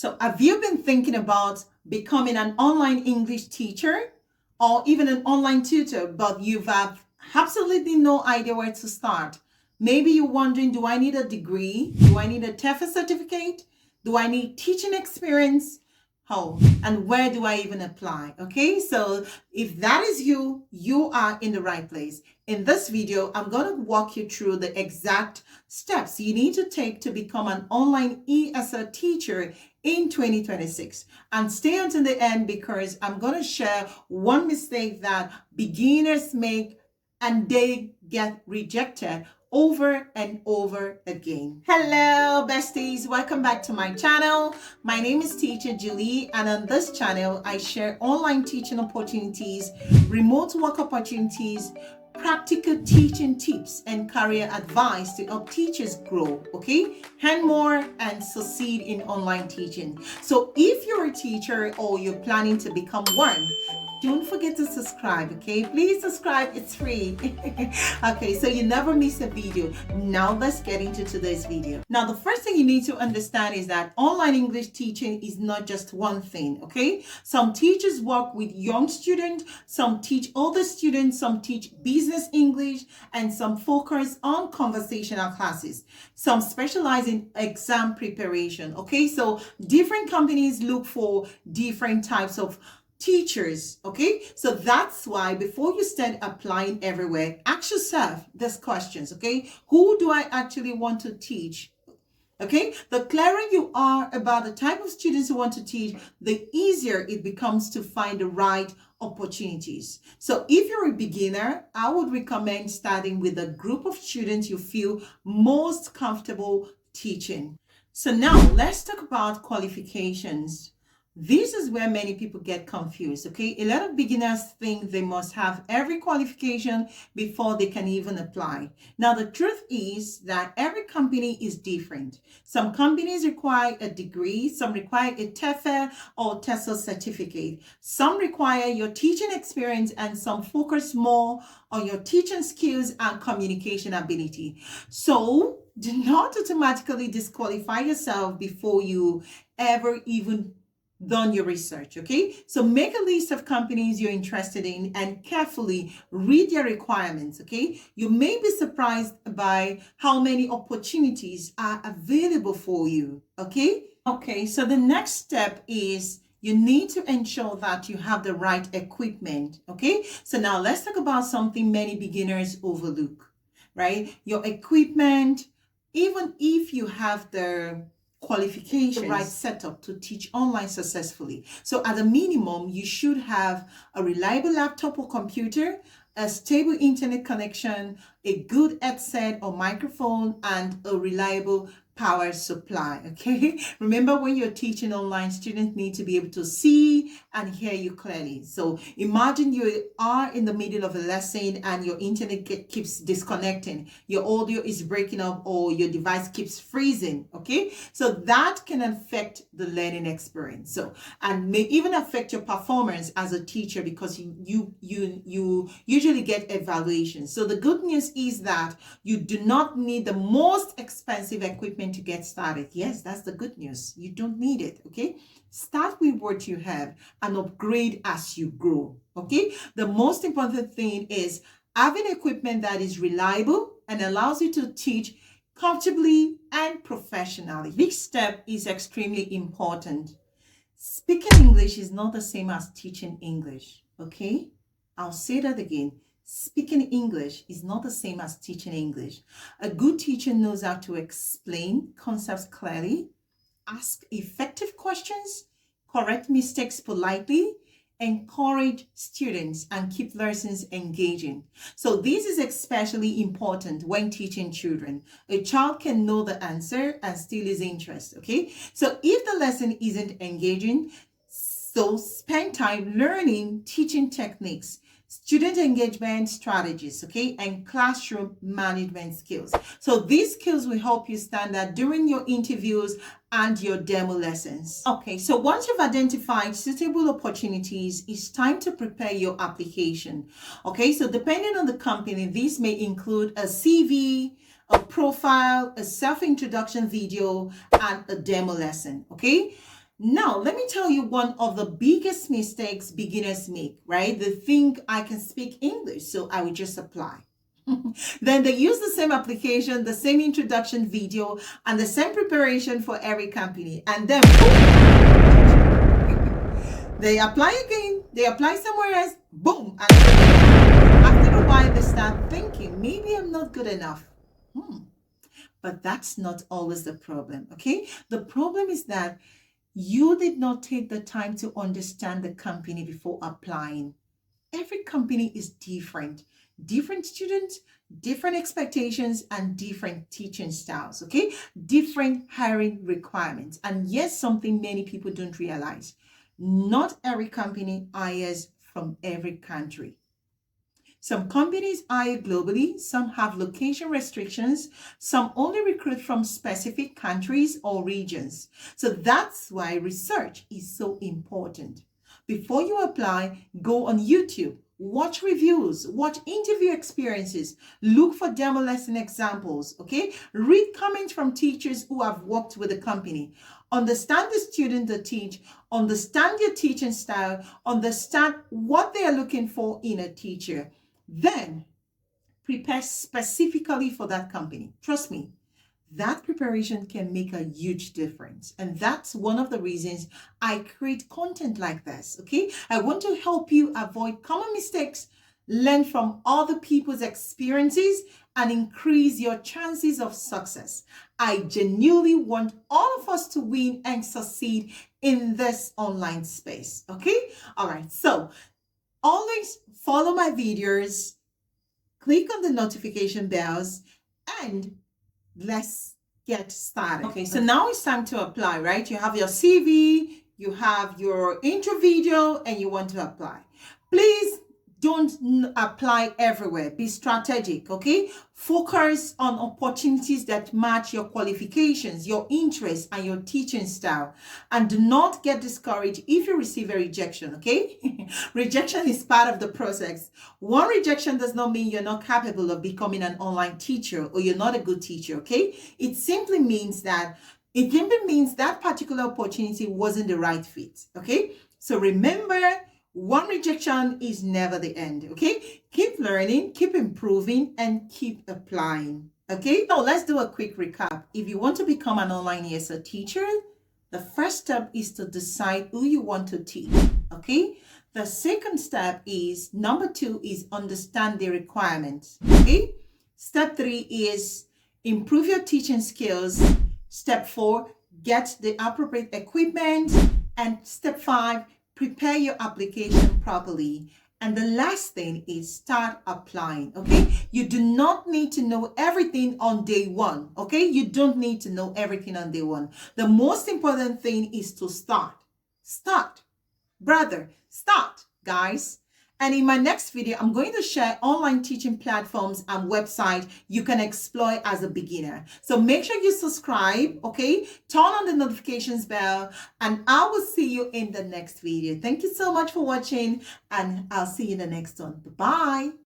So have you been thinking about becoming an online English teacher or even an online tutor, but you've have absolutely no idea where to start? Maybe you're wondering, do I need a degree? Do I need a TEFL certificate? Do I need teaching experience? How and where do I even apply? Okay, so if that is you, you are in the right place. In this video, I'm going to walk you through the exact steps you need to take to become an online ESL teacher in 2026. And stay until the end because I'm going to share one mistake that beginners make and they get rejected over and over again. Hello besties, welcome back to my channel. My name is Teacher Julie, and on this channel I share online teaching opportunities, remote work opportunities, practical teaching tips and career advice to help teachers grow, okay, and more and succeed in online teaching. So if you're a teacher or you're planning to become one, don't forget to subscribe, okay? Please subscribe, it's free. Okay, so you never miss a video. Now let's get into today's video. Now the first thing you need to understand is that online English teaching is not just one thing, okay? Some teachers work with young students, some teach older students, some teach business English, and some focus on conversational classes. Some specialize in exam preparation, okay? So different companies look for different types of teachers, okay? So that's why before you start applying everywhere, ask yourself these questions, okay? Who do I actually want to teach? Okay, the clearer you are about the type of students you want to teach, the easier it becomes to find the right opportunities. So if you're a beginner, I would recommend starting with a group of students you feel most comfortable teaching. So now let's talk about qualifications. This is where many people get confused, okay? A lot of beginners think they must have every qualification before they can even apply. Now, the truth is that every company is different. Some companies require a degree, some require a TEFL or TESOL certificate. Some require your teaching experience and some focus more on your teaching skills and communication ability. So, do not automatically disqualify yourself before you ever even done your research, okay? So make a list of companies you're interested in and carefully read your requirements, okay? You may be surprised by how many opportunities are available for you, okay? Okay, so the next step is you need to ensure that you have the right equipment, okay? So now let's talk about something many beginners overlook, right? Your equipment, even if you have the qualifications, the right setup to teach online successfully. So at a minimum, you should have a reliable laptop or computer, a stable internet connection, a good headset or microphone, and a reliable power supply, okay? Remember, when you're teaching online, students need to be able to see and hear you clearly. So imagine you are in the middle of a lesson and your internet keeps disconnecting, your audio is breaking up, or your device keeps freezing, okay? So that can affect the learning experience. So, and may even affect your performance as a teacher because you usually get evaluations. So the good news is that you do not need the most expensive equipment to get started. Yes, that's the good news. You don't need it, okay? Start with what you have and upgrade as you grow, okay? The most important thing is having equipment that is reliable and allows you to teach comfortably and professionally. This step is extremely important. Speaking English is not the same as teaching English, okay? I'll say that again. Speaking English is not the same as teaching English. A good teacher knows how to explain concepts clearly, ask effective questions, correct mistakes politely, encourage students, and keep lessons engaging. So this is especially important when teaching children. A child can know the answer and still is interested, okay? So if the lesson isn't engaging, so spend time learning teaching techniques, student engagement strategies, okay, and classroom management skills. So these skills will help you stand out during your interviews and your demo lessons. Okay, so once you've identified suitable opportunities, it's time to prepare your application. Okay, so depending on the company, this may include a CV, a profile, a self-introduction video, and a demo lesson, okay? Now, let me tell you one of the biggest mistakes beginners make, right? They think I can speak English, so I will just apply. Then they use the same application, the same introduction video, and the same preparation for every company. And then they apply again, they apply somewhere else, boom. And after a while, they start thinking, maybe I'm not good enough. But that's not always the problem, okay? The problem is that you did not take the time to understand the company before applying. Every company is different. Different students, different expectations, and different teaching styles, okay? Different hiring requirements. And yes, something many people don't realize. Not every company hires from every country. Some companies hire globally, some have location restrictions, some only recruit from specific countries or regions. So that's why research is so important. Before you apply, go on YouTube, watch reviews, watch interview experiences, look for demo lesson examples, okay? Read comments from teachers who have worked with the company. Understand the student they teach, understand their teaching style, understand what they are looking for in a teacher. Then prepare specifically for that company. Trust me, that preparation can make a huge difference. And that's one of the reasons I create content like this, okay? I want to help you avoid common mistakes, learn from other people's experiences, and increase your chances of success. I genuinely want all of us to win and succeed in this online space, okay? All right, so always follow my videos, click on the notification bells, and let's get started. Okay, so now it's time to apply, right? You have your CV, you have your intro video, and you want to apply. Please don't apply everywhere. Be strategic, okay? Focus on opportunities that match your qualifications, your interests, and your teaching style. And do not get discouraged if you receive a rejection, okay? Rejection is part of the process. One rejection does not mean you're not capable of becoming an online teacher or you're not a good teacher, okay? It simply means that particular opportunity wasn't the right fit, okay? So remember, one rejection is never the end, okay? Keep learning, keep improving, and keep applying, okay? Now, let's do a quick recap. If you want to become an online ESL teacher, the first step is to decide who you want to teach, okay? The second step is, number 2, is understand the requirements, okay? Step 3 is improve your teaching skills. Step 4, get the appropriate equipment. And step 5, prepare your application properly. And the last thing is start applying, okay? You do not need to know everything on day one, okay? You don't need to know everything on day one. The most important thing is to start. Start. Brother, start, guys. And in my next video, I'm going to share online teaching platforms and websites you can explore as a beginner. So make sure you subscribe, okay? Turn on the notifications bell, and I will see you in the next video. Thank you so much for watching, and I'll see you in the next one. Bye-bye.